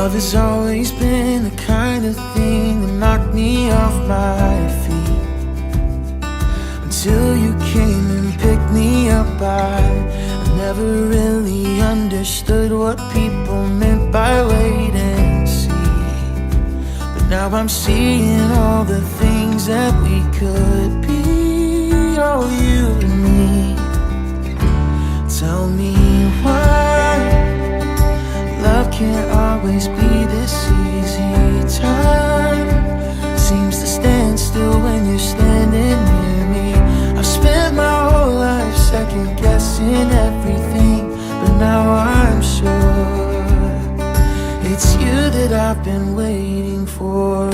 Love has always been the kind of thing that knocked me off my feet. Until you came and picked me up, I never really understood what people meant by wait and see. But now I'm seeing all the things that we could be, oh, you and me. Tell me why love can't always be this easy. Time seems to stand still when you're standing near me. I've spent my whole life second guessing everything, but now I'm sure it's you that I've been waiting for.